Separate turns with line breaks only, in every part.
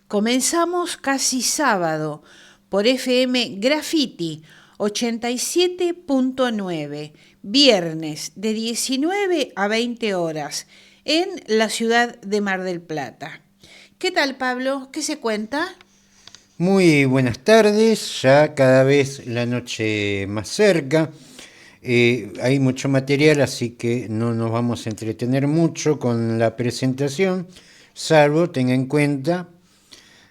Comenzamos casi sábado por FM Graffiti 87.9, viernes de 19 a 20 horas en la ciudad de Mar del Plata. ¿Qué tal, Pablo? ¿Qué se cuenta?
Muy buenas tardes, ya cada vez la noche más cerca. Hay mucho material, así que no nos vamos a entretener mucho con la presentación, salvo tenga en cuenta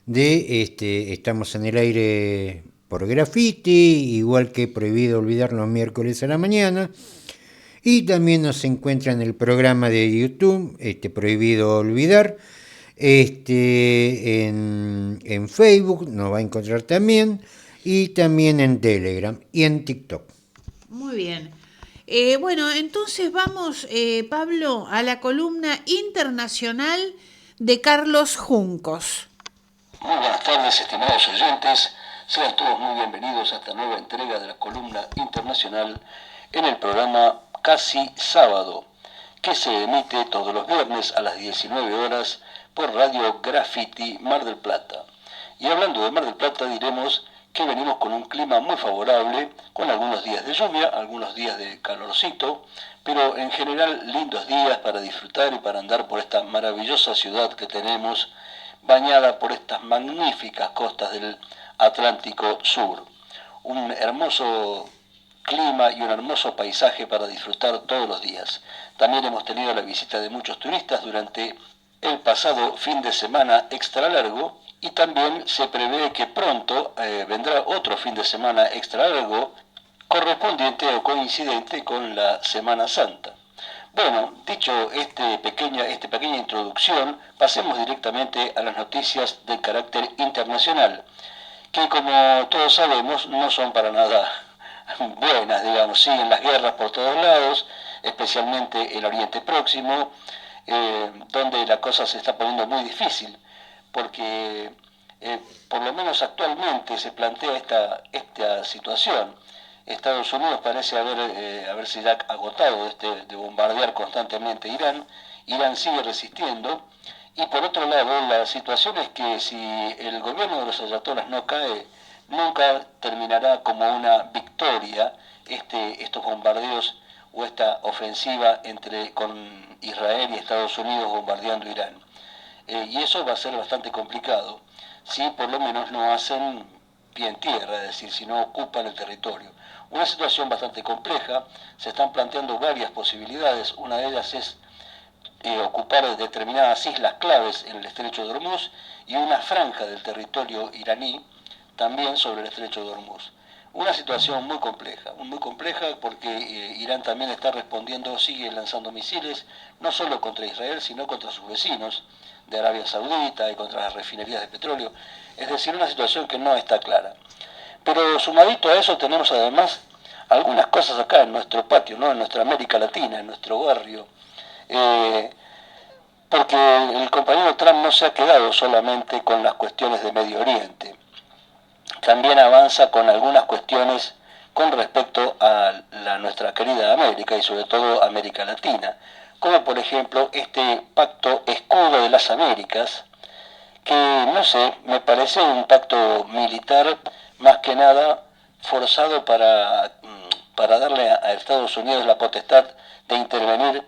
estamos en el aire por Graffiti, igual que Prohibido Olvidar los miércoles a la mañana, y también nos encuentra en el programa de YouTube, Prohibido Olvidar. En Facebook nos va a encontrar también, y también en Telegram y en TikTok.
Muy bien. Bueno, entonces vamos, Pablo, a la columna internacional de Carlos Juncos.
Muy buenas tardes, estimados oyentes. Sean todos muy bienvenidos a esta nueva entrega de la columna internacional en el programa Casi Sábado, que se emite todos los viernes a las 19 horas por Radio Graffiti Mar del Plata. Y hablando de Mar del Plata, diremos que venimos con un clima muy favorable, con algunos días de lluvia, algunos días de calorcito, pero en general lindos días para disfrutar y para andar por esta maravillosa ciudad que tenemos, bañada por estas magníficas costas del Atlántico Sur. Un hermoso clima y un hermoso paisaje para disfrutar todos los días. También hemos tenido la visita de muchos turistas durante el pasado fin de semana extra largo, y también se prevé que pronto vendrá otro fin de semana extra largo correspondiente o coincidente con la Semana Santa. Bueno, dicho esta pequeña introducción, pasemos directamente a las noticias de carácter internacional, que como todos sabemos no son para nada buenas, digamos. Siguen las guerras por todos lados, especialmente el Oriente Próximo, donde la cosa se está poniendo muy difícil, porque por lo menos actualmente se plantea esta situación. Estados Unidos parece haberse ya agotado de bombardear constantemente Irán. Irán sigue resistiendo, y por otro lado la situación es que si el gobierno de los ayatolas no cae, nunca terminará como una victoria estos bombardeos o esta ofensiva con Israel y Estados Unidos bombardeando Irán. Y eso va a ser bastante complicado si por lo menos no hacen pie en tierra, es decir, si no ocupan el territorio. Una situación bastante compleja, se están planteando varias posibilidades. Una de ellas es ocupar determinadas islas claves en el estrecho de Hormuz y una franja del territorio iraní también sobre el estrecho de Hormuz. Una situación muy compleja porque Irán también está respondiendo, sigue lanzando misiles, no solo contra Israel, sino contra sus vecinos de Arabia Saudita y contra las refinerías de petróleo. Es decir, una situación que no está clara. Pero sumadito a eso tenemos además algunas cosas acá en nuestro patio, ¿no? En nuestra América Latina, en nuestro barrio. Porque el compañero Trump no se ha quedado solamente con las cuestiones de Medio Oriente. También avanza con algunas cuestiones con respecto a nuestra querida América y sobre todo América Latina, como por ejemplo este pacto Escudo de las Américas, que no sé, me parece un pacto militar más que nada forzado para darle a Estados Unidos la potestad de intervenir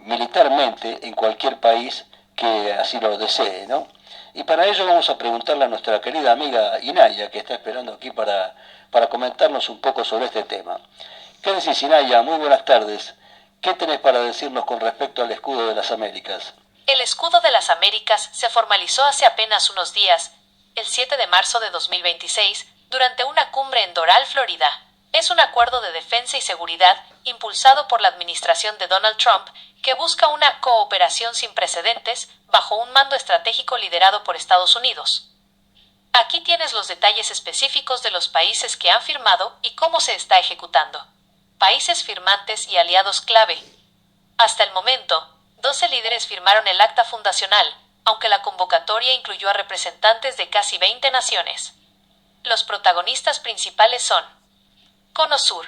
militarmente en cualquier país que así lo desee, ¿no? Y para ello vamos a preguntarle a nuestra querida amiga Inaya, que está esperando aquí para comentarnos un poco sobre este tema. ¿Qué decís, Inaya? Muy buenas tardes. ¿Qué tenés para decirnos con respecto al escudo de las Américas?
El escudo de las Américas se formalizó hace apenas unos días, el 7 de marzo de 2026, durante una cumbre en Doral, Florida. Es un acuerdo de defensa y seguridad impulsado por la administración de Donald Trump que busca una cooperación sin precedentes bajo un mando estratégico liderado por Estados Unidos. Aquí tienes los detalles específicos de los países que han firmado y cómo se está ejecutando. Países firmantes y aliados clave. Hasta el momento, 12 líderes firmaron el acta fundacional, aunque la convocatoria incluyó a representantes de casi 20 naciones. Los protagonistas principales son Cono Sur,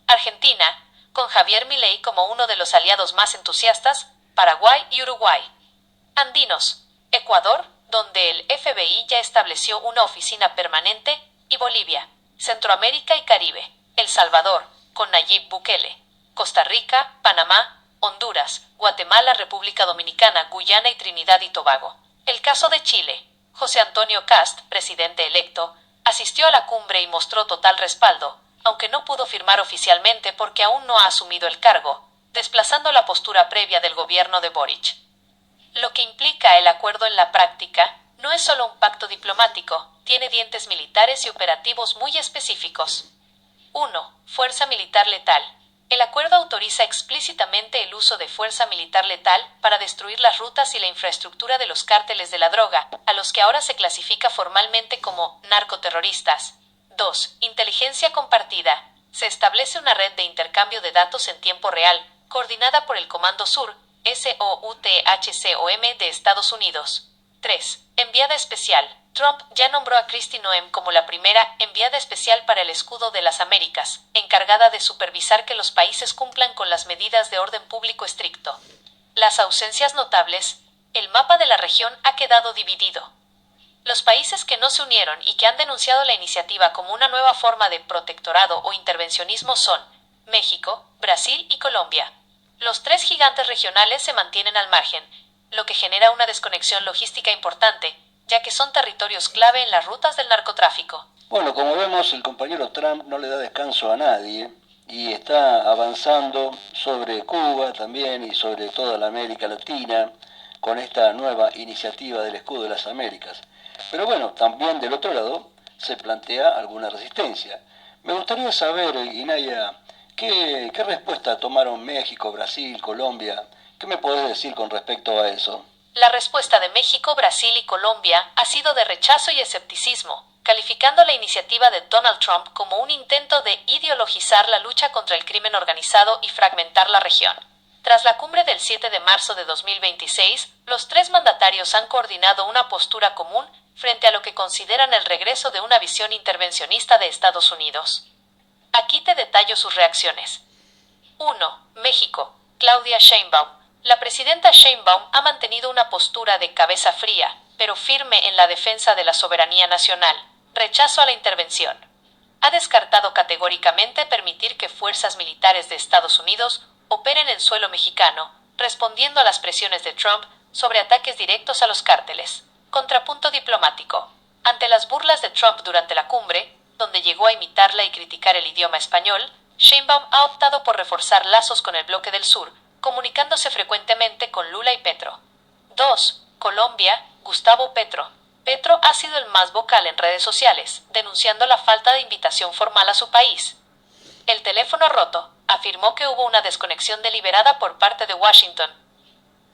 Argentina, con Javier Milei como uno de los aliados más entusiastas, Paraguay y Uruguay. Andinos, Ecuador, donde el FBI ya estableció una oficina permanente, y Bolivia, Centroamérica y Caribe, El Salvador, con Nayib Bukele, Costa Rica, Panamá, Honduras, Guatemala, República Dominicana, Guyana y Trinidad y Tobago. El caso de Chile. José Antonio Kast, presidente electo, asistió a la cumbre y mostró total respaldo, aunque no pudo firmar oficialmente porque aún no ha asumido el cargo, desplazando la postura previa del gobierno de Boric. Lo que implica el acuerdo en la práctica no es solo un pacto diplomático, tiene dientes militares y operativos muy específicos. 1. Fuerza militar letal. El acuerdo autoriza explícitamente el uso de fuerza militar letal para destruir las rutas y la infraestructura de los cárteles de la droga, a los que ahora se clasifica formalmente como narcoterroristas. 2. Inteligencia compartida. Se establece una red de intercambio de datos en tiempo real, coordinada por el Comando Sur, SOUTHCOM de Estados Unidos. 3. Enviada especial. Trump ya nombró a Kristi Noem como la primera enviada especial para el Escudo de las Américas, encargada de supervisar que los países cumplan con las medidas de orden público estricto. Las ausencias notables. El mapa de la región ha quedado dividido. Los países que no se unieron y que han denunciado la iniciativa como una nueva forma de protectorado o intervencionismo son México, Brasil y Colombia. Los tres gigantes regionales se mantienen al margen, lo que genera una desconexión logística importante, ya que son territorios clave en las rutas del narcotráfico.
Bueno, como vemos, el compañero Trump no le da descanso a nadie y está avanzando sobre Cuba también y sobre toda la América Latina con esta nueva iniciativa del Escudo de las Américas. Pero bueno, también del otro lado se plantea alguna resistencia. Me gustaría saber, Inaya, ¿qué respuesta tomaron México, Brasil, Colombia? ¿Qué me podés decir con respecto a eso?
La respuesta de México, Brasil y Colombia ha sido de rechazo y escepticismo, calificando la iniciativa de Donald Trump como un intento de ideologizar la lucha contra el crimen organizado y fragmentar la región. Tras la cumbre del 7 de marzo de 2026, los tres mandatarios han coordinado una postura común frente a lo que consideran el regreso de una visión intervencionista de Estados Unidos. Aquí te detallo sus reacciones. 1. México. Claudia Sheinbaum. La presidenta Sheinbaum ha mantenido una postura de cabeza fría, pero firme en la defensa de la soberanía nacional, rechazo a la intervención. Ha descartado categóricamente permitir que fuerzas militares de Estados Unidos operen en suelo mexicano, respondiendo a las presiones de Trump sobre ataques directos a los cárteles. Contrapunto diplomático. Ante las burlas de Trump durante la cumbre, donde llegó a imitarla y criticar el idioma español, Sheinbaum ha optado por reforzar lazos con el bloque del sur, comunicándose frecuentemente con Lula y Petro. 2. Colombia, Gustavo Petro. Petro ha sido el más vocal en redes sociales, denunciando la falta de invitación formal a su país. El teléfono roto afirmó que hubo una desconexión deliberada por parte de Washington.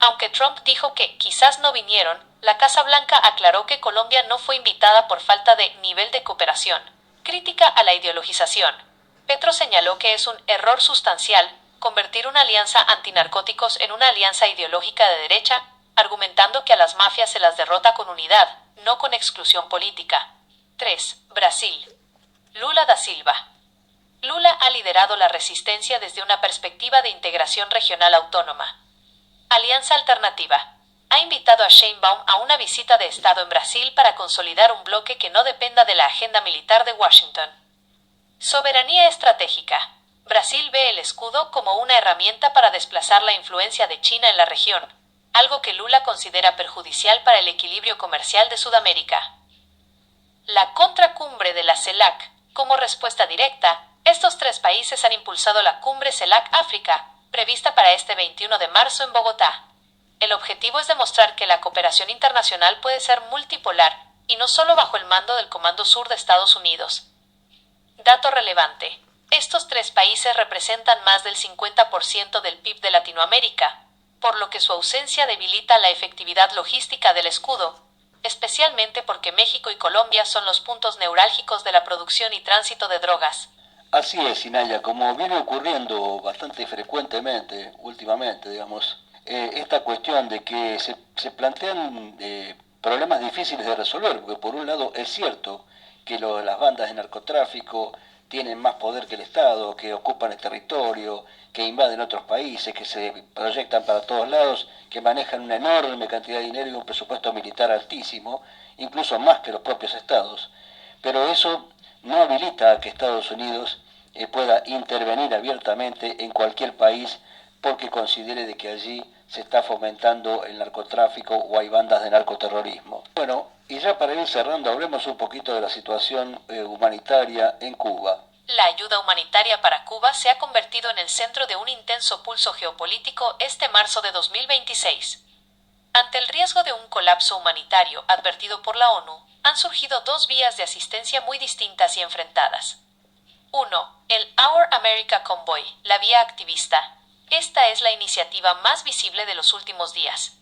Aunque Trump dijo que quizás no vinieron, la Casa Blanca aclaró que Colombia no fue invitada por falta de nivel de cooperación. Crítica a la ideologización. Petro señaló que es un error sustancial convertir una alianza antinarcóticos en una alianza ideológica de derecha, argumentando que a las mafias se las derrota con unidad, no con exclusión política. 3. Brasil. Lula da Silva. Lula ha liderado la resistencia desde una perspectiva de integración regional autónoma. Alianza Alternativa. Ha invitado a Sheinbaum a una visita de Estado en Brasil para consolidar un bloque que no dependa de la agenda militar de Washington. Soberanía estratégica. Brasil ve el escudo como una herramienta para desplazar la influencia de China en la región, algo que Lula considera perjudicial para el equilibrio comercial de Sudamérica. La contracumbre de la CELAC. Como respuesta directa, estos tres países han impulsado la cumbre CELAC-África, prevista para este 21 de marzo en Bogotá. El objetivo es demostrar que la cooperación internacional puede ser multipolar y no solo bajo el mando del Comando Sur de Estados Unidos. Dato relevante. Estos tres países representan más del 50% del PIB de Latinoamérica, por lo que su ausencia debilita la efectividad logística del escudo, especialmente porque México y Colombia son los puntos neurálgicos de la producción y tránsito de drogas.
Así es, Inaya, como viene ocurriendo bastante frecuentemente, últimamente, digamos, esta cuestión de que se plantean problemas difíciles de resolver, porque por un lado es cierto que las bandas de narcotráfico tienen más poder que el Estado, que ocupan el territorio, que invaden otros países, que se proyectan para todos lados, que manejan una enorme cantidad de dinero y un presupuesto militar altísimo, incluso más que los propios Estados. Pero eso no habilita a que Estados Unidos pueda intervenir abiertamente en cualquier país porque considere de que allí se está fomentando el narcotráfico o hay bandas de narcoterrorismo. Bueno, y ya para ir cerrando, hablemos un poquito de la situación humanitaria en Cuba.
La ayuda humanitaria para Cuba se ha convertido en el centro de un intenso pulso geopolítico este marzo de 2026. Ante el riesgo de un colapso humanitario advertido por la ONU, han surgido dos vías de asistencia muy distintas y enfrentadas. 1. El Our America Convoy, la vía activista. Esta es la iniciativa más visible de los últimos días.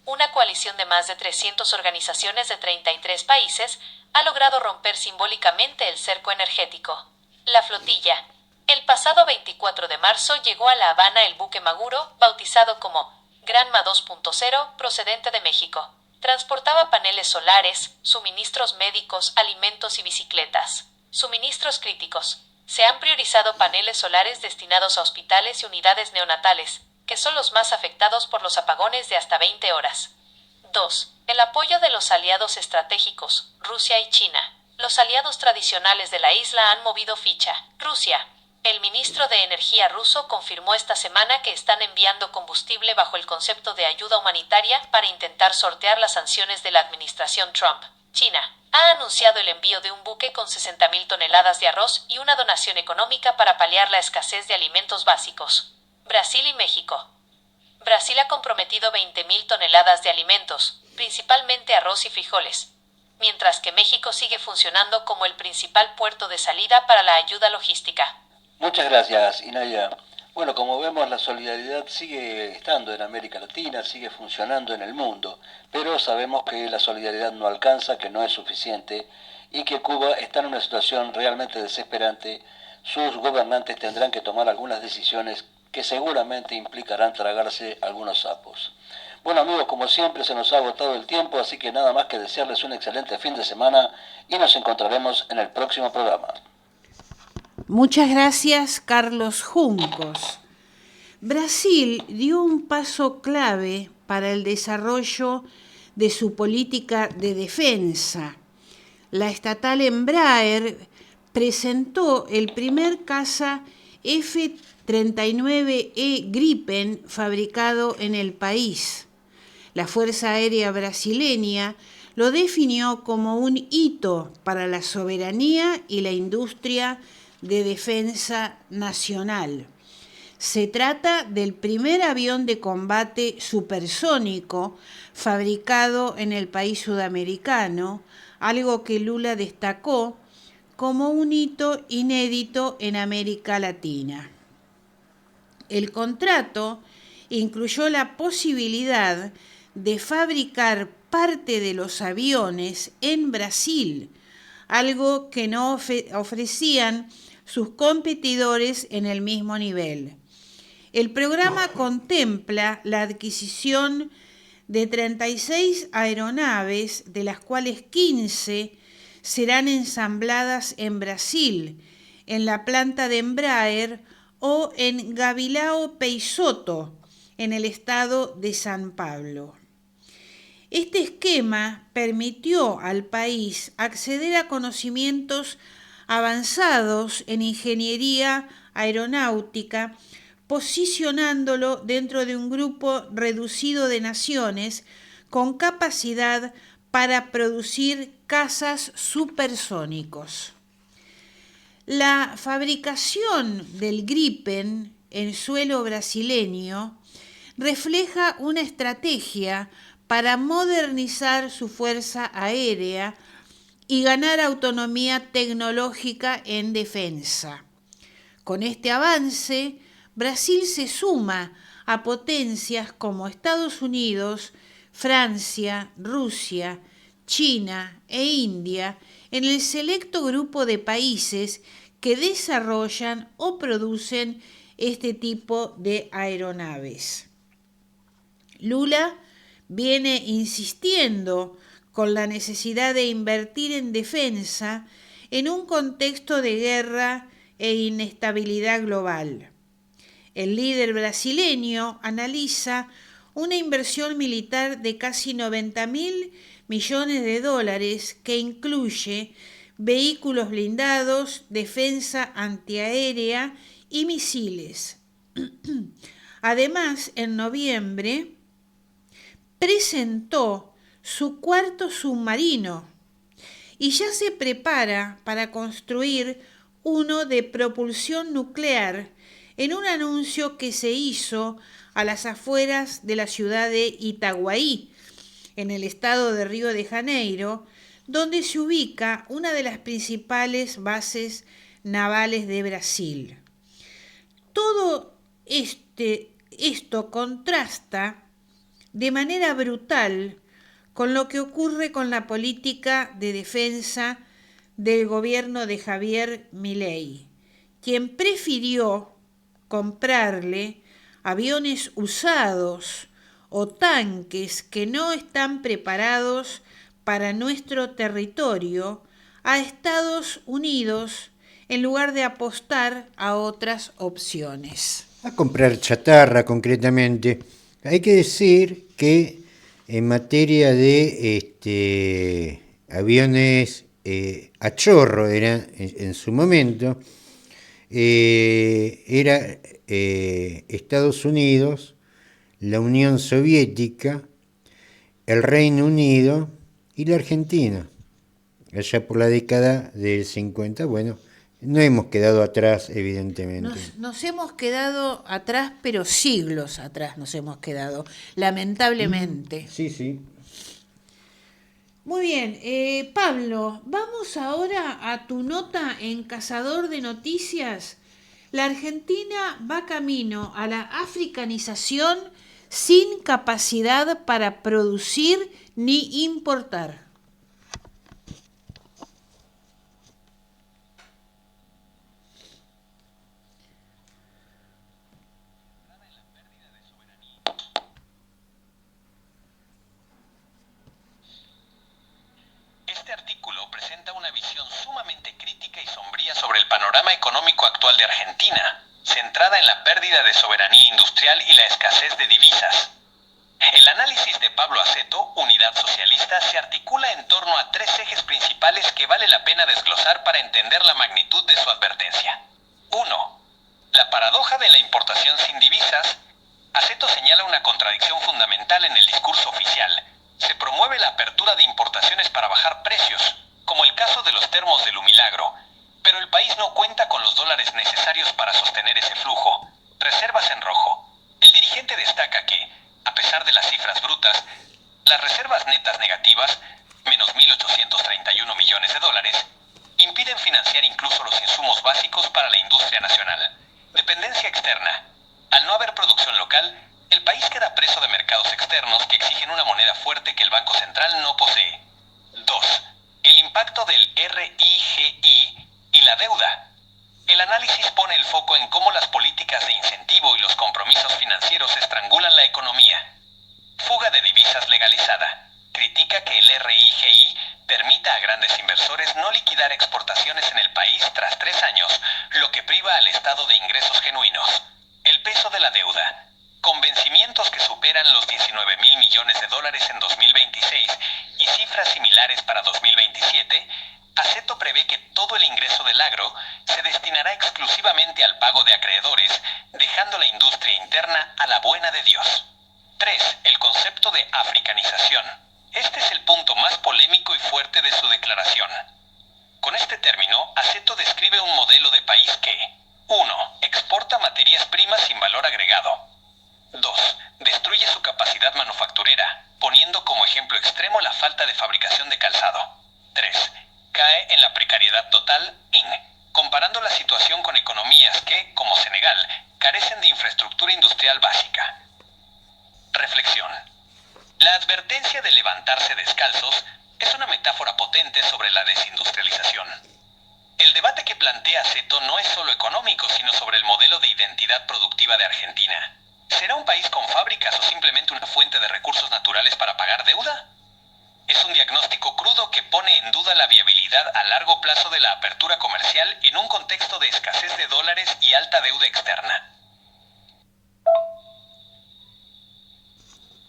Una coalición de más de 300 organizaciones de 33 países ha logrado romper simbólicamente el cerco energético. La flotilla. El pasado 24 de marzo llegó a La Habana el buque Maguro, bautizado como Granma 2.0, procedente de México. Transportaba paneles solares, suministros médicos, alimentos y bicicletas. Suministros críticos. Se han priorizado paneles solares destinados a hospitales y unidades neonatales, que son los más afectados por los apagones de hasta 20 horas. 2. El apoyo de los aliados estratégicos, Rusia y China. Los aliados tradicionales de la isla han movido ficha. Rusia. El ministro de Energía ruso confirmó esta semana que están enviando combustible bajo el concepto de ayuda humanitaria para intentar sortear las sanciones de la administración Trump. China ha anunciado el envío de un buque con 60.000 toneladas de arroz y una donación económica para paliar la escasez de alimentos básicos. Brasil y México. Brasil ha comprometido 20.000 toneladas de alimentos, principalmente arroz y frijoles, mientras que México sigue funcionando como el principal puerto de salida para la ayuda logística.
Muchas gracias, Inaya. Bueno, como vemos, la solidaridad sigue estando en América Latina, sigue funcionando en el mundo, pero sabemos que la solidaridad no alcanza, que no es suficiente y que Cuba está en una situación realmente desesperante. Sus gobernantes tendrán que tomar algunas decisiones que seguramente implicarán tragarse algunos sapos. Bueno, amigos, como siempre se nos ha agotado el tiempo, así que nada más que desearles un excelente fin de semana y nos encontraremos en el próximo programa.
Muchas gracias, Carlos Juncos. Brasil dio un paso clave para el desarrollo de su política de defensa. La estatal Embraer presentó el primer caza F-39E Gripen fabricado en el país. La Fuerza Aérea Brasileña lo definió como un hito para la soberanía y la industria de defensa nacional. Se trata del primer avión de combate supersónico fabricado en el país sudamericano, algo que Lula destacó como un hito inédito en América Latina. El contrato incluyó la posibilidad de fabricar parte de los aviones en Brasil, algo que no ofrecían sus competidores en el mismo nivel. El programa contempla la adquisición de 36 aeronaves, de las cuales 15 serán ensambladas en Brasil, en la planta de Embraer o en Gavilao Peixoto, en el estado de San Pablo. Este esquema permitió al país acceder a conocimientos avanzados en ingeniería aeronáutica, posicionándolo dentro de un grupo reducido de naciones con capacidad para producir cazas supersónicos. La fabricación del Gripen en suelo brasileño refleja una estrategia para modernizar su fuerza aérea y ganar autonomía tecnológica en defensa. Con este avance, Brasil se suma a potencias como Estados Unidos, Francia, Rusia, China e India en el selecto grupo de países que desarrollan o producen este tipo de aeronaves. Lula viene insistiendo con la necesidad de invertir en defensa en un contexto de guerra e inestabilidad global. El líder brasileño analiza una inversión militar de casi 90.000 millones de dólares que incluye vehículos blindados, defensa antiaérea y misiles. Además, en noviembre presentó su cuarto submarino y ya se prepara para construir uno de propulsión nuclear en un anuncio que se hizo a las afueras de la ciudad de Itaguaí, en el estado de Río de Janeiro, donde se ubica una de las principales bases navales de Brasil. Todo esto contrasta de manera brutal con lo que ocurre con la política de defensa del gobierno de Javier Milei, quien prefirió comprarle aviones usados o tanques que no están preparados para nuestro territorio a Estados Unidos en lugar de apostar a otras opciones.
A comprar chatarra concretamente. Hay que decir que en materia de aviones a chorro era en su momento, era Estados Unidos, la Unión Soviética, el Reino Unido y la Argentina. Allá por la década del 50, bueno, no hemos quedado atrás, evidentemente.
Nos hemos quedado atrás, pero siglos atrás nos hemos quedado, lamentablemente.
Sí, sí.
Muy bien, Pablo, vamos ahora a tu nota en Cazador de Noticias. La Argentina va camino a la africanización sin capacidad para producir ni importar.
Este artículo presenta una visión sumamente crítica y sombría sobre el panorama económico actual de Argentina, centrada en la pérdida de soberanía industrial y la escasez de divisas. El análisis de Pablo Aceto, Unidad Socialista, se articula en torno a tres ejes principales que vale la pena desglosar para entender la magnitud de su advertencia. 1. La paradoja de la importación sin divisas. Aceto señala una contradicción fundamental en el discurso oficial. Se promueve la apertura de importaciones para bajar precios, como el caso de los termos de Lumilagro, pero el país no cuenta con los dólares necesarios para sostener ese flujo. Reservas en rojo. El dirigente destaca que, a pesar de las cifras brutas, las reservas netas negativas, menos 1.831 millones de dólares, impiden financiar incluso los insumos básicos para la industria nacional. Dependencia externa. Al no haber producción local, el país queda preso de mercados externos que exigen una moneda fuerte que el Banco Central no posee. 2. El impacto del RIGI y la deuda. El análisis pone el foco en cómo las políticas de incentivo y los compromisos financieros estrangulan la economía. Fuga de divisas legalizada. Critica que el RIGI permita a grandes inversores no liquidar exportaciones en el país tras 3 años, lo que priva al Estado de ingresos genuinos. El peso de la deuda. Con vencimientos que superan los 19.000 millones de dólares en 2026 y cifras similares para 2027, Aceto prevé que todo el ingreso del agro se destinará exclusivamente al pago de acreedores, dejando la industria interna a la buena de Dios. 3. El concepto de africanización. Este es el punto más polémico y fuerte de su declaración. Con este término, Aceto describe un modelo de país que 1. Exporta materias primas sin valor agregado. 2. Destruye su capacidad manufacturera, poniendo como ejemplo extremo la falta de fabricación de calzado. 3. Cae en la precariedad total, comparando la situación con economías que, como Senegal, carecen de infraestructura industrial básica. Reflexión. La advertencia de levantarse descalzos es una metáfora potente sobre la desindustrialización. El debate que plantea Aceto no es solo económico, sino sobre el modelo de identidad productiva de Argentina. ¿Será un país con fábricas o simplemente una fuente de recursos naturales para pagar deuda? Es un diagnóstico crudo que pone en duda la viabilidad
necesidad a largo plazo de la apertura comercial en un contexto de escasez de dólares y alta deuda externa.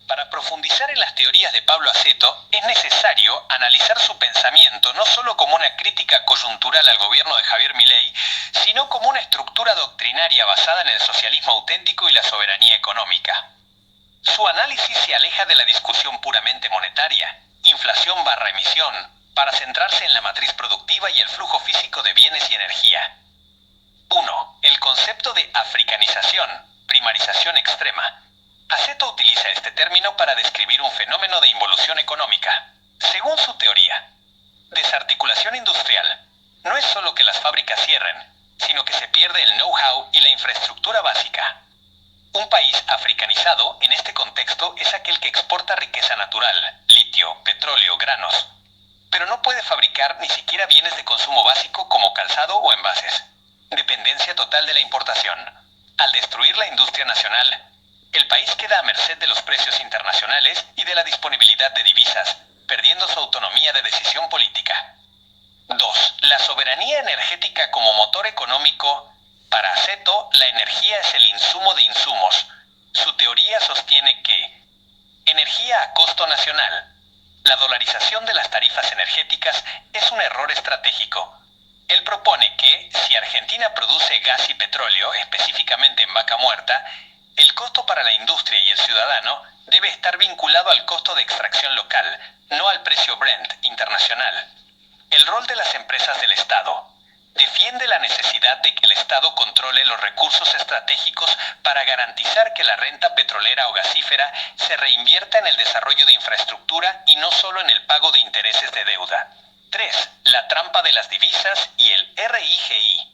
Para profundizar en las teorías de Pablo Asseto, es necesario analizar su pensamiento no solo como una crítica coyuntural al gobierno de Javier Milei, sino como una estructura doctrinaria basada en el socialismo auténtico y la soberanía económica. Su análisis se aleja de la discusión puramente monetaria, inflación/emisión, para centrarse en la matriz productiva y el flujo físico de bienes y energía. 1. El concepto de africanización, primarización extrema. Asseto utiliza este término para describir un fenómeno de involución económica. Según su teoría, desarticulación industrial no es solo que las fábricas cierren, sino que se pierde el know-how y la infraestructura básica. Un país africanizado en este contexto es aquel que exporta riqueza natural, litio, petróleo, granos, pero no puede fabricar ni siquiera bienes de consumo básico como calzado o envases. Dependencia total de la importación. Al destruir la industria nacional, el país queda a merced de los precios internacionales y de la disponibilidad de divisas, perdiendo su autonomía de decisión política. 2. La soberanía energética como motor económico. Para Asseto, la energía es el insumo de insumos. Su teoría sostiene que energía a costo nacional. La dolarización de las tarifas energéticas es un error estratégico. Él propone que, si Argentina produce gas y petróleo, específicamente en Vaca Muerta, el costo para la industria y el ciudadano debe estar vinculado al costo de extracción local, no al precio Brent internacional. El rol de las empresas del Estado. Defiende la necesidad de que el Estado controle los recursos estratégicos para garantizar que la renta petrolera o gasífera se reinvierta en el desarrollo de infraestructura y no solo en el pago de intereses de deuda. 3. La trampa de las divisas y el RIGI.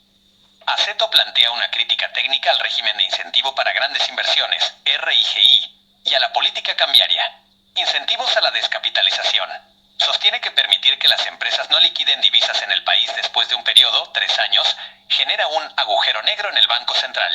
Asseto plantea una crítica técnica al régimen de incentivo para grandes inversiones, RIGI, y a la política cambiaria. Incentivos a la descapitalización. Sostiene que permitir que las empresas no liquiden divisas en el país después de un periodo, 3 años, genera un agujero negro en el Banco Central.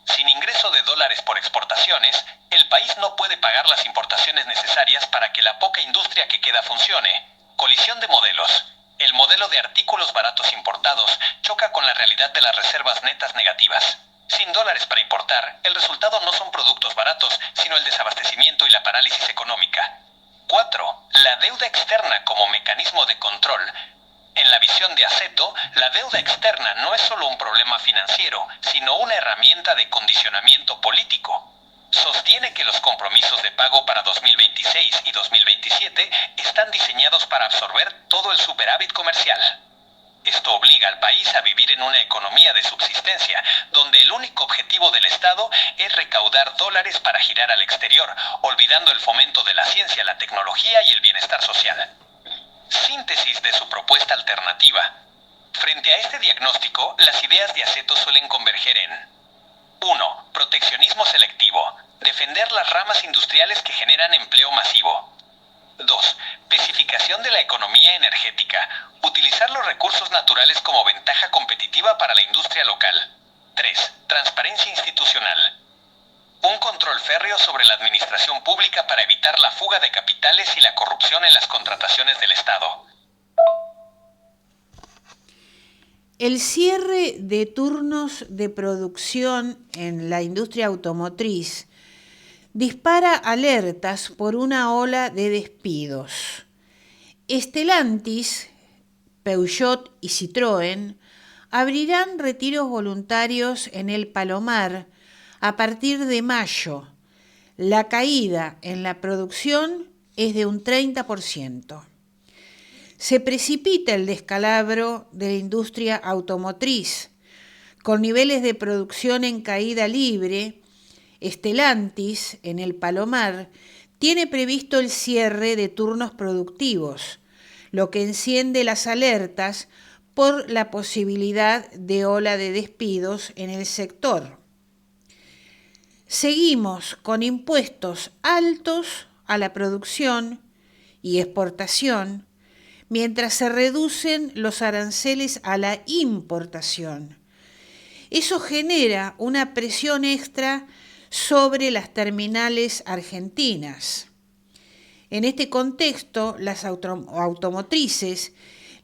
Sin ingreso de dólares por exportaciones, el país no puede pagar las importaciones necesarias para que la poca industria que queda funcione. Colisión de modelos. El modelo de artículos baratos importados choca con la realidad de las reservas netas negativas. Sin dólares para importar, el resultado no son productos baratos, sino el desabastecimiento y la parálisis económica. 4. La deuda externa como mecanismo de control. En la visión de Asseto, la deuda externa no es solo un problema financiero, sino una herramienta de condicionamiento político. Sostiene que los compromisos de pago para 2026 y 2027 están diseñados para absorber todo el superávit comercial. Esto obliga al país a vivir en una economía de subsistencia, donde el único objetivo del Estado es recaudar dólares para girar al exterior, olvidando el fomento de la ciencia, la tecnología y el bienestar social. Síntesis de su propuesta alternativa. Frente a este diagnóstico, las ideas de Asseto suelen converger en 1. Proteccionismo selectivo. Defender las ramas industriales que generan empleo masivo. 2. Especificación de la economía energética. Utilizar los recursos naturales como ventaja competitiva para la industria local. 3. Transparencia institucional. Un control férreo sobre la administración pública para evitar la fuga de capitales y la corrupción en las contrataciones del Estado.
El cierre de turnos de producción en la industria automotriz dispara alertas por una ola de despidos. Stellantis, Peugeot y Citroën abrirán retiros voluntarios en el Palomar a partir de mayo. La caída en la producción es de un 30%. Se precipita el descalabro de la industria automotriz. Con niveles de producción en caída libre, Stellantis, en el Palomar, tiene previsto el cierre de turnos productivos, lo que enciende las alertas por la posibilidad de ola de despidos en el sector. Seguimos con impuestos altos a la producción y exportación, mientras se reducen los aranceles a la importación. Eso genera una presión extra sobre las terminales argentinas. En este contexto, las automotrices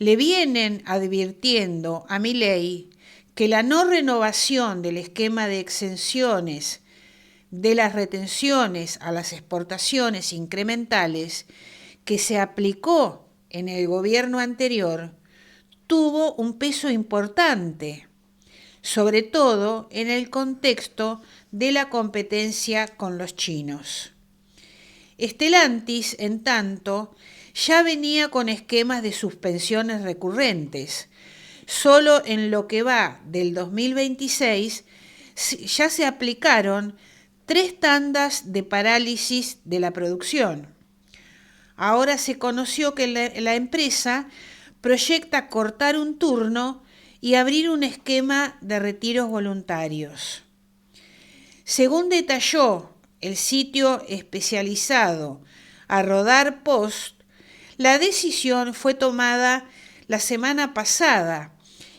le vienen advirtiendo a Milei que la no renovación del esquema de exenciones de las retenciones a las exportaciones incrementales que se aplicó en el gobierno anterior tuvo un peso importante, sobre todo en el contexto de la competencia con los chinos. Stellantis, en tanto, ya venía con esquemas de suspensiones recurrentes. Solo en lo que va del 2026 ya se aplicaron 3 tandas de parálisis de la producción. Ahora se conoció que la empresa proyecta cortar un turno y abrir un esquema de retiros voluntarios. Según detalló el sitio especializado A Rodar Post, la decisión fue tomada la semana pasada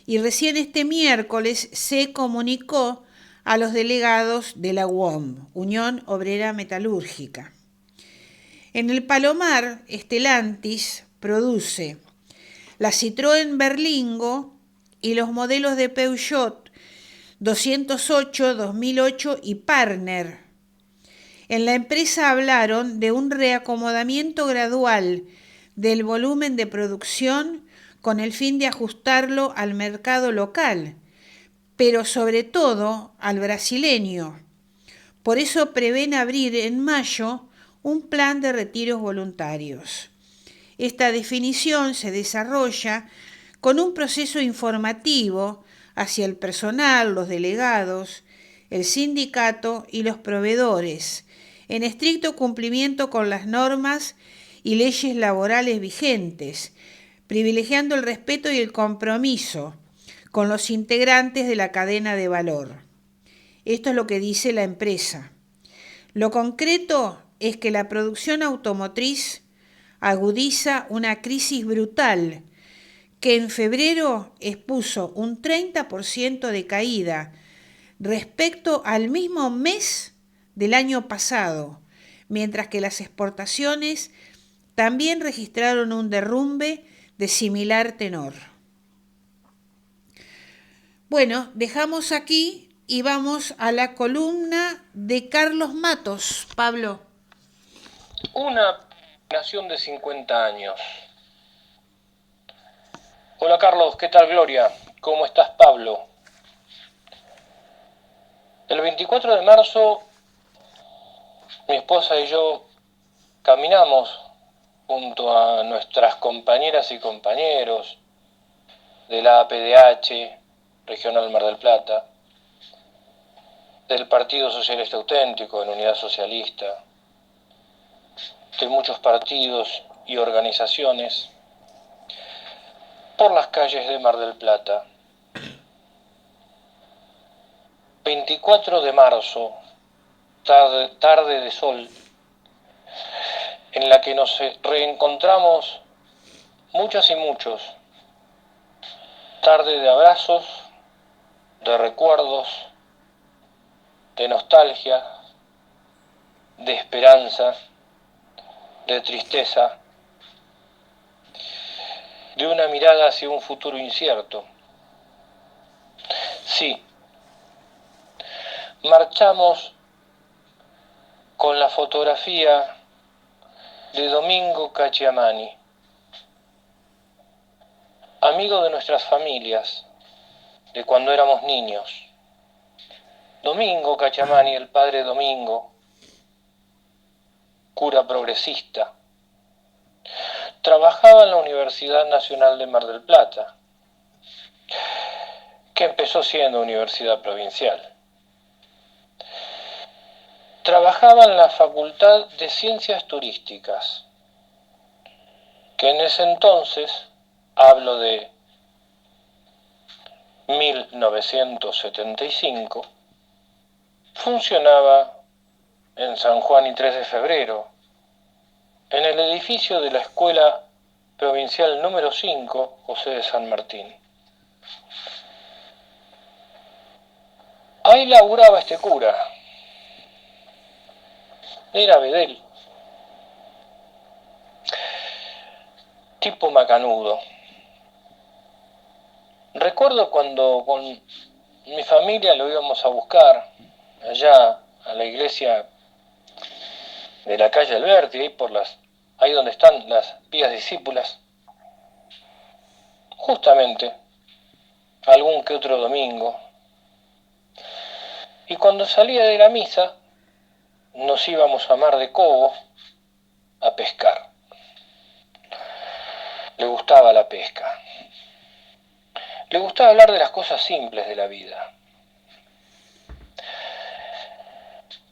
y recién este miércoles se comunicó a los delegados de la UOM, Unión Obrera Metalúrgica. En el Palomar, Stellantis produce la Citroën Berlingo y los modelos de Peugeot 208, 2008 y Partner. En la empresa hablaron de un reacomodamiento gradual del volumen de producción con el fin de ajustarlo al mercado local, pero sobre todo al brasileño. Por eso prevén abrir en mayo un plan de retiros voluntarios. Esta definición se desarrolla con un proceso informativo hacia el personal, los delegados, el sindicato y los proveedores, en estricto cumplimiento con las normas y leyes laborales vigentes, privilegiando el respeto y el compromiso con los integrantes de la cadena de valor. Esto es lo que dice la empresa. Lo concreto es que la producción automotriz agudiza una crisis brutal que en febrero expuso un 30% de caída respecto al mismo mes del año pasado, mientras que las exportaciones también registraron un derrumbe de similar tenor. Bueno, dejamos aquí y vamos a la columna de Carlos Matos. Pablo.
Una nación de 50 años. Hola Carlos, ¿qué tal Gloria? ¿Cómo estás Pablo? El 24 de marzo mi esposa y yo caminamos junto a nuestras compañeras y compañeros de la APDH Regional Mar del Plata, del Partido Socialista Auténtico en Unidad Socialista, de muchos partidos y organizaciones, por las calles de Mar del Plata. 24 de marzo, tarde de sol, en la que nos reencontramos muchas y muchos, tarde de abrazos, de recuerdos, de nostalgia, de esperanza, de tristeza, de una mirada hacia un futuro incierto. Sí, marchamos con la fotografía de Domingo Cacciamani, amigo de nuestras familias, de cuando éramos niños. Domingo Cacciamani, el padre Domingo, cura progresista, trabajaba en la Universidad Nacional de Mar del Plata, que empezó siendo universidad provincial. Trabajaba en la Facultad de Ciencias Turísticas, que en ese entonces, hablo de 1975, funcionaba en San Juan y 3 de Febrero, en el edificio de la Escuela Provincial número 5, José de San Martín. Ahí laburaba este cura. Era Bedel, tipo macanudo, Recuerdo cuando con mi familia lo íbamos a buscar allá a la iglesia de la calle Alberti, ahí donde están las vías discípulas, justamente algún que otro domingo. Y cuando salía de la misa, nos íbamos a Mar de Cobo a pescar. Le gustaba la pesca. Le gustaba hablar de las cosas simples de la vida.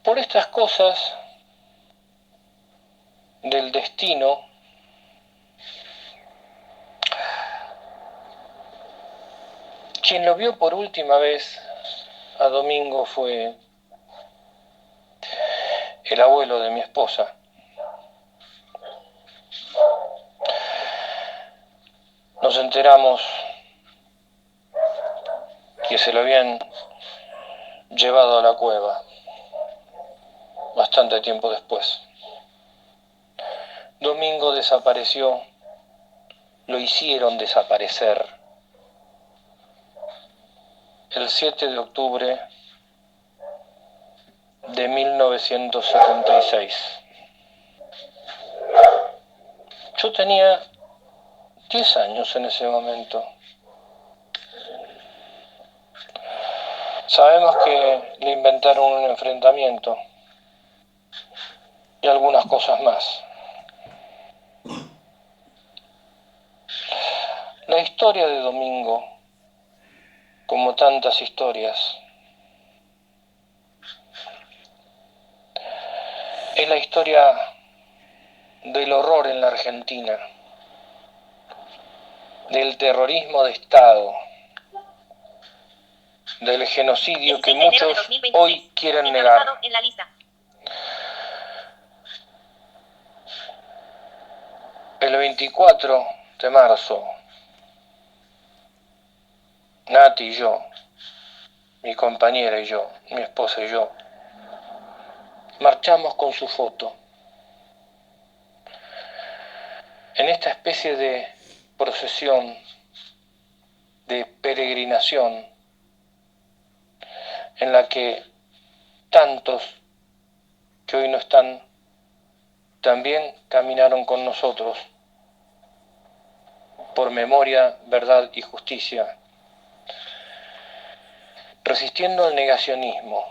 Por estas cosas del destino, quien lo vio por última vez a Domingo fue el abuelo de mi esposa. Nos enteramos que se lo habían llevado a la cueva bastante tiempo después. Domingo desapareció, lo hicieron desaparecer el 7 de octubre de 1976. Yo tenía 10 años en ese momento. Sabemos que le inventaron un enfrentamiento y algunas cosas más. La historia de Domingo, como tantas historias, es la historia del horror en la Argentina, del terrorismo de Estado, del genocidio que muchos hoy quieren negar. El 24 de marzo, Nati y yo, mi compañera y yo, mi esposa y yo, marchamos con su foto en esta especie de procesión, de peregrinación, en la que tantos que hoy no están también caminaron con nosotros por memoria, verdad y justicia, resistiendo al negacionismo,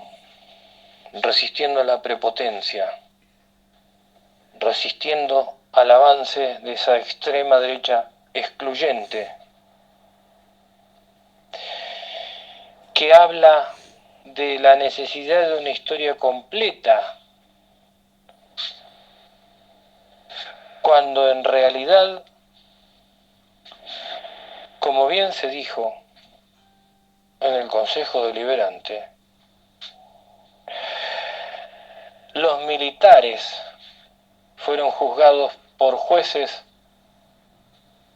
resistiendo a la prepotencia, resistiendo al avance de esa extrema derecha excluyente que habla de la necesidad de una historia completa, cuando en realidad, como bien se dijo en el Consejo Deliberante, los militares fueron juzgados por jueces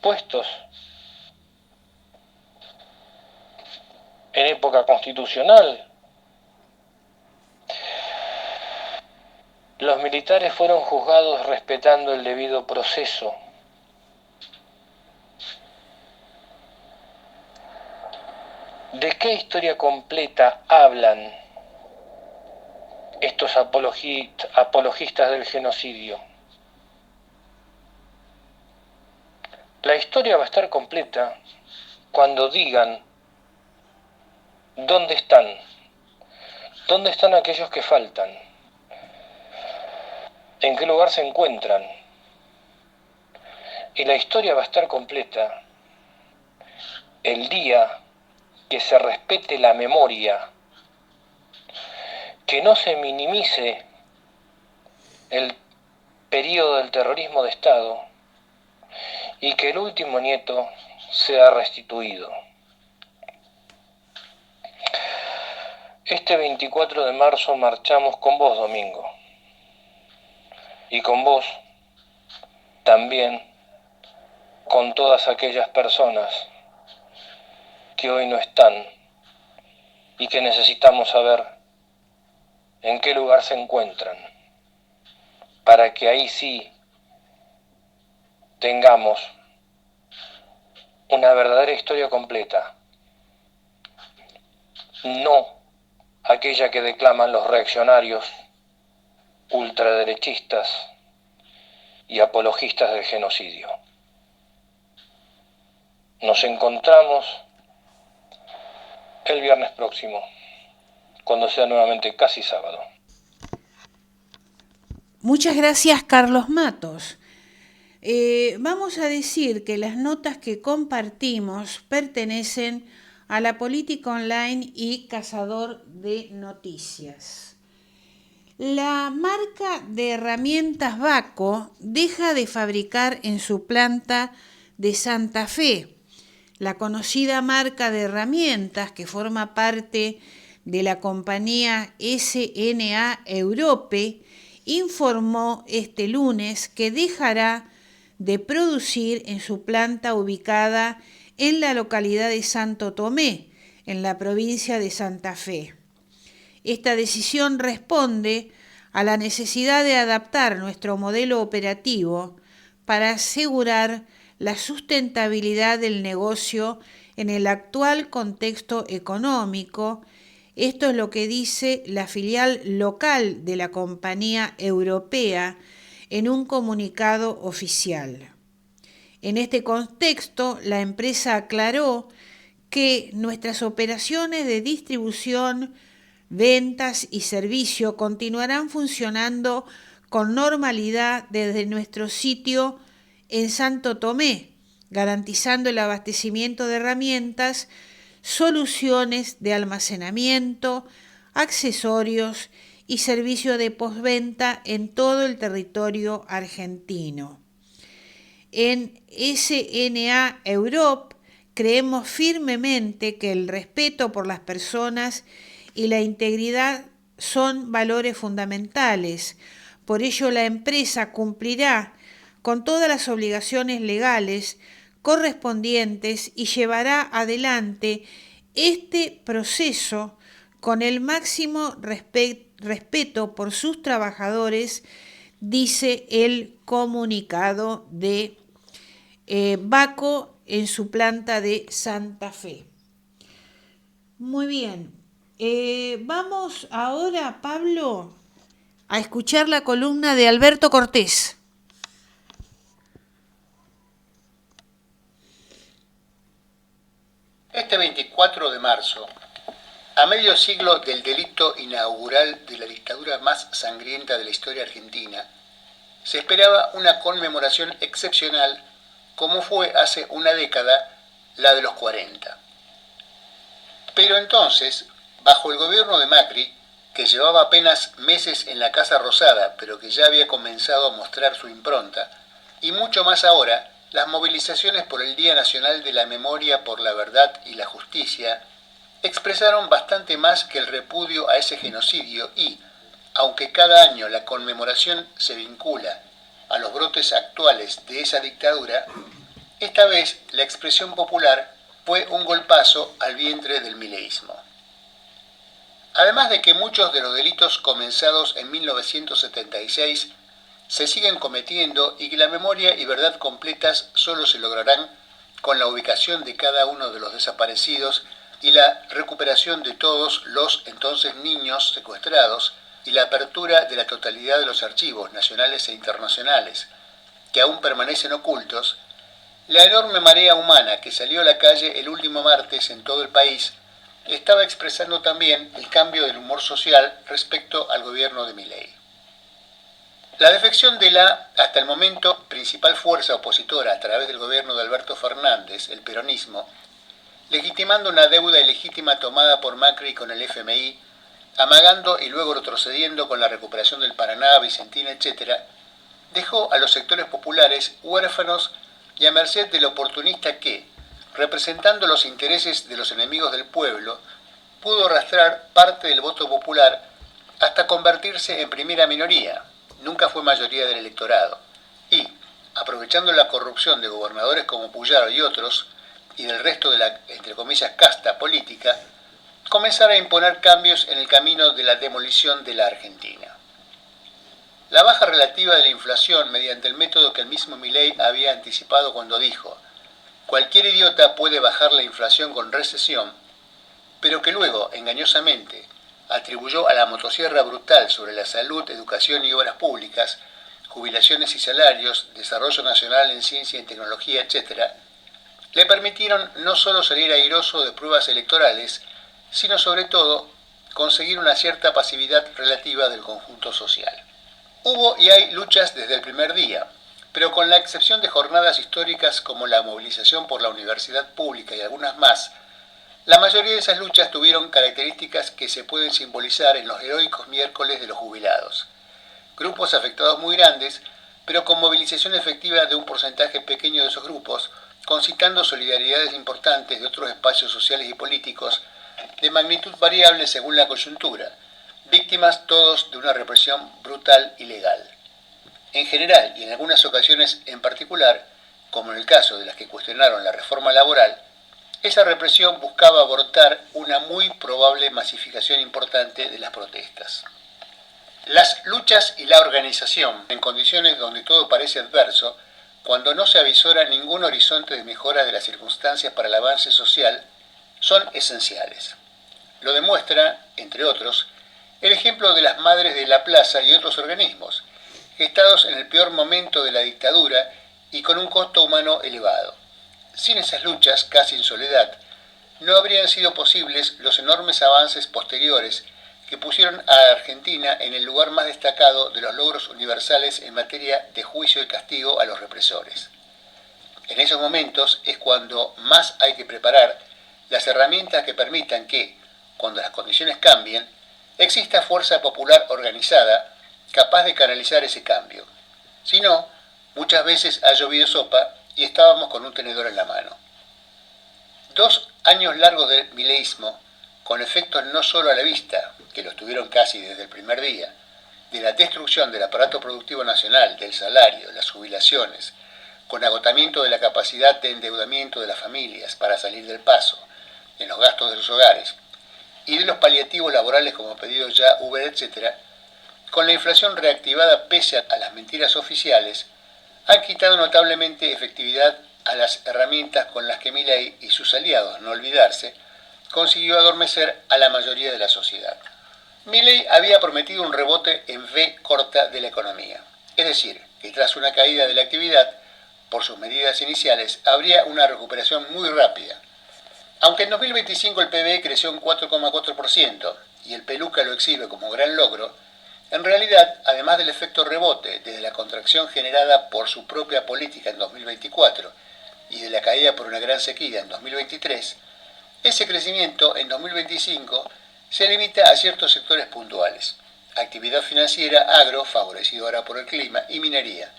puestos en época constitucional. Los militares fueron juzgados respetando el debido proceso. ¿De qué historia completa hablan estos apologistas del genocidio? La historia va a estar completa cuando digan dónde están aquellos que faltan, en qué lugar se encuentran. Y la historia va a estar completa el día que se respete la memoria, que no se minimice el periodo del terrorismo de Estado y que el último nieto sea restituido. Este 24 de marzo marchamos con vos, Domingo, y con vos también con todas aquellas personas que hoy no están y que necesitamos saber en qué lugar se encuentran, para que ahí sí tengamos una verdadera historia completa no aquella que declaman los reaccionarios, ultraderechistas y apologistas del genocidio. Nos encontramos el viernes próximo, cuando sea nuevamente casi sábado.
Muchas gracias, Carlos Matos. Vamos a decir que las notas que compartimos pertenecen a La Política Online y Cazador de Noticias. La marca de herramientas Baco deja de fabricar en su planta de Santa Fe. La conocida marca de herramientas que forma parte de la compañía S&A Europe informó este lunes que dejará de producir en su planta ubicada en la localidad de Santo Tomé, en la provincia de Santa Fe. Esta decisión responde a la necesidad de adaptar nuestro modelo operativo para asegurar la sustentabilidad del negocio en el actual contexto económico. Esto es lo que dice la filial local de la compañía europea en un comunicado oficial. En este contexto, la empresa aclaró que nuestras operaciones de distribución, ventas y servicio continuarán funcionando con normalidad desde nuestro sitio en Santo Tomé, garantizando el abastecimiento de herramientas, soluciones de almacenamiento, accesorios y servicio de postventa en todo el territorio argentino. En S&A Europe creemos firmemente que el respeto por las personas y la integridad son valores fundamentales. Por ello, la empresa cumplirá con todas las obligaciones legales correspondientes y llevará adelante este proceso con el máximo respeto por sus trabajadores, dice el comunicado de Baco en su planta de Santa Fe. Muy bien, vamos ahora, Pablo, a escuchar la columna de Alberto Cortés.
Este 24 de marzo, a medio siglo del delito inaugural de la dictadura más sangrienta de la historia argentina, se esperaba una conmemoración excepcional como fue hace una década la de los 40. Pero entonces, bajo el gobierno de Macri, que llevaba apenas meses en la Casa Rosada, pero que ya había comenzado a mostrar su impronta, y mucho más ahora, las movilizaciones por el Día Nacional de la Memoria por la Verdad y la Justicia expresaron bastante más que el repudio a ese genocidio y, aunque cada año la conmemoración se vincula a los brotes actuales de esa dictadura, esta vez la expresión popular fue un golpazo al vientre del mileísmo. Además de que muchos de los delitos comenzados en 1976 se siguen cometiendo y que la memoria y verdad completas solo se lograrán con la ubicación de cada uno de los desaparecidos y la recuperación de todos los entonces niños secuestrados y la apertura de la totalidad de los archivos nacionales e internacionales, que aún permanecen ocultos, la enorme marea humana que salió a la calle el último martes en todo el país estaba expresando también el cambio del humor social respecto al gobierno de Milei. La defección de la, hasta el momento, principal fuerza opositora a través del gobierno de Alberto Fernández, el peronismo, legitimando una deuda ilegítima tomada por Macri con el FMI, amagando y luego retrocediendo con la recuperación del Paraná, Vicentina, etc., dejó a los sectores populares huérfanos y a merced del oportunista que, representando los intereses de los enemigos del pueblo, pudo arrastrar parte del voto popular hasta convertirse en primera minoría, nunca fue mayoría del electorado, y, aprovechando la corrupción de gobernadores como Puyaro y otros, y del resto de la, entre comillas, casta política, comenzar a imponer cambios en el camino de la demolición de la Argentina. La baja relativa de la inflación mediante el método que el mismo Milei había anticipado cuando dijo: cualquier idiota puede bajar la inflación con recesión, pero que luego, engañosamente, atribuyó a la motosierra brutal sobre la salud, educación y obras públicas, jubilaciones y salarios, desarrollo nacional en ciencia y tecnología, etc., le permitieron no solo salir airoso de pruebas electorales, sino sobre todo conseguir una cierta pasividad relativa del conjunto social. Hubo y hay luchas desde el primer día, pero con la excepción de jornadas históricas como la movilización por la universidad pública y algunas más, la mayoría de esas luchas tuvieron características que se pueden simbolizar en los heroicos miércoles de los jubilados. Grupos afectados muy grandes, pero con movilización efectiva de un porcentaje pequeño de esos grupos, concitando solidaridades importantes de otros espacios sociales y políticos, de magnitud variable según la coyuntura, víctimas todos de una represión brutal y legal. En general, y en algunas ocasiones en particular, como en el caso de las que cuestionaron la reforma laboral, esa represión buscaba abortar una muy probable masificación importante de las protestas. Las luchas y la organización, en condiciones donde todo parece adverso, cuando no se avisora ningún horizonte de mejora de las circunstancias para el avance social, son esenciales. Lo demuestra, entre otros, el ejemplo de las Madres de la Plaza y otros organismos, gestados en el peor momento de la dictadura y con un costo humano elevado. Sin esas luchas, casi en soledad, no habrían sido posibles los enormes avances posteriores que pusieron a Argentina en el lugar más destacado de los logros universales en materia de juicio y castigo a los represores. En esos momentos es cuando más hay que preparar las herramientas que permitan que, cuando las condiciones cambien, exista fuerza popular organizada capaz de canalizar ese cambio. Si no, muchas veces ha llovido sopa y estábamos con un tenedor en la mano. 2 años largos de mileísmo, con efectos no solo a la vista, que los tuvieron casi desde el primer día, de la destrucción del aparato productivo nacional, del salario, las jubilaciones, con agotamiento de la capacidad de endeudamiento de las familias para salir del paso, en los gastos de los hogares, y de los paliativos laborales como pedidos ya, Uber, etc., con la inflación reactivada pese a las mentiras oficiales, han quitado notablemente efectividad a las herramientas con las que Milei y sus aliados, no olvidarse, consiguió adormecer a la mayoría de la sociedad. Milei había prometido un rebote en V corta de la economía, es decir, que tras una caída de la actividad, por sus medidas iniciales, habría una recuperación muy rápida. Aunque en 2025 el PBI creció un 4,4% y el Peluca lo exhibe como gran logro, en realidad, además del efecto rebote desde la contracción generada por su propia política en 2024 y de la caída por una gran sequía en 2023, ese crecimiento en 2025 se limita a ciertos sectores puntuales: actividad financiera, agro, favorecido ahora por el clima, y minería,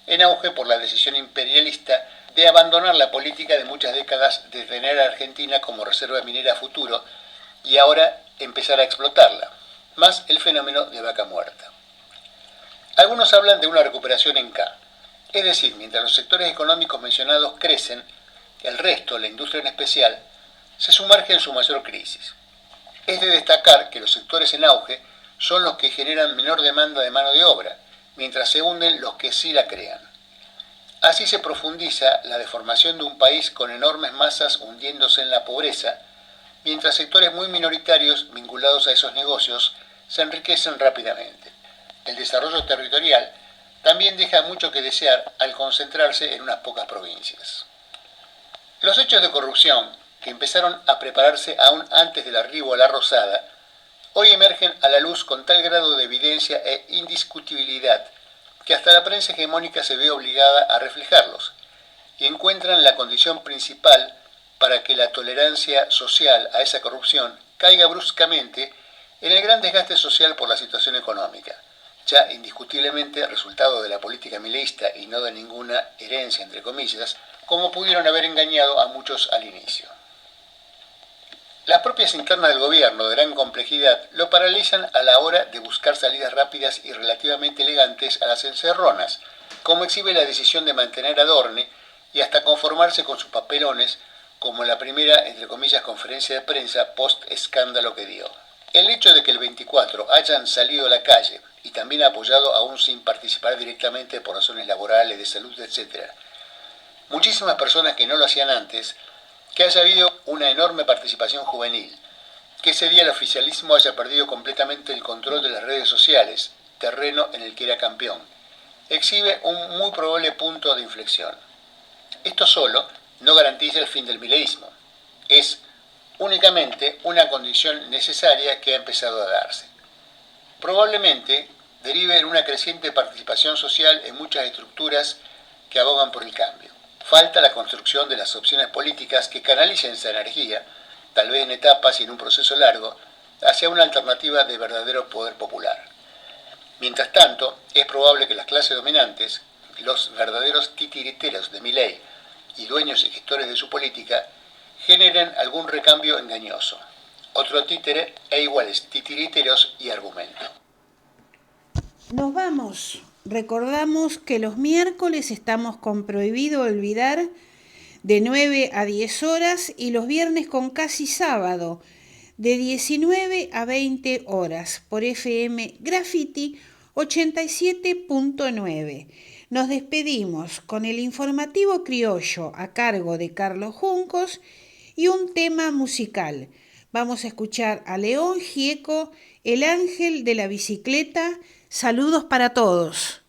en auge por la decisión imperialista de abandonar la política de muchas décadas de tener a Argentina como reserva minera a futuro y ahora empezar a explotarla, más el fenómeno de vaca muerta. Algunos hablan de una recuperación en K, es decir, mientras los sectores económicos mencionados crecen, el resto, la industria en especial, se sumerge en su mayor crisis. Es de destacar que los sectores en auge son los que generan menor demanda de mano de obra, mientras se hunden los que sí la crean. Así se profundiza la deformación de un país con enormes masas hundiéndose en la pobreza, mientras sectores muy minoritarios vinculados a esos negocios se enriquecen rápidamente. El desarrollo territorial también deja mucho que desear al concentrarse en unas pocas provincias. Los hechos de corrupción, que empezaron a prepararse aún antes del arribo a la Rosada, hoy emergen a la luz con tal grado de evidencia e indiscutibilidad que hasta la prensa hegemónica se ve obligada a reflejarlos y encuentran la condición principal para que la tolerancia social a esa corrupción caiga bruscamente en el gran desgaste social por la situación económica, ya indiscutiblemente resultado de la política mileísta y no de ninguna herencia, entre comillas, como pudieron haber engañado a muchos al inicio. Las propias internas del gobierno, de gran complejidad, lo paralizan a la hora de buscar salidas rápidas y relativamente elegantes a las encerronas, como exhibe la decisión de mantener a Dorne y hasta conformarse con sus papelones, como la primera, entre comillas, conferencia de prensa post-escándalo que dio. El hecho de que el 24 hayan salido a la calle, y también apoyado aún sin participar directamente por razones laborales, de salud, etc., muchísimas personas que no lo hacían antes, que haya habido una enorme participación juvenil, que ese día el oficialismo haya perdido completamente el control de las redes sociales, terreno en el que era campeón, exhibe un muy probable punto de inflexión. Esto solo no garantiza el fin del mileísmo. Es únicamente una condición necesaria que ha empezado a darse. Probablemente derive en una creciente participación social en muchas estructuras que abogan por el cambio. Falta la construcción de las opciones políticas que canalicen esa energía, tal vez en etapas y en un proceso largo, hacia una alternativa de verdadero poder popular. Mientras tanto, es probable que las clases dominantes, los verdaderos titiriteros de Milei y dueños y gestores de su política, generen algún recambio engañoso. Otro títere e iguales titiriteros y argumento.
Nos vamos. Recordamos que los miércoles estamos con Prohibido Olvidar de 9 a 10 horas y los viernes con Casi Sábado de 19 a 20 horas por FM Graffiti 87.9. Nos despedimos con el informativo criollo a cargo de Carlos Juncos y un tema musical. Vamos a escuchar a León Gieco, El Ángel de la Bicicleta. Saludos para todos.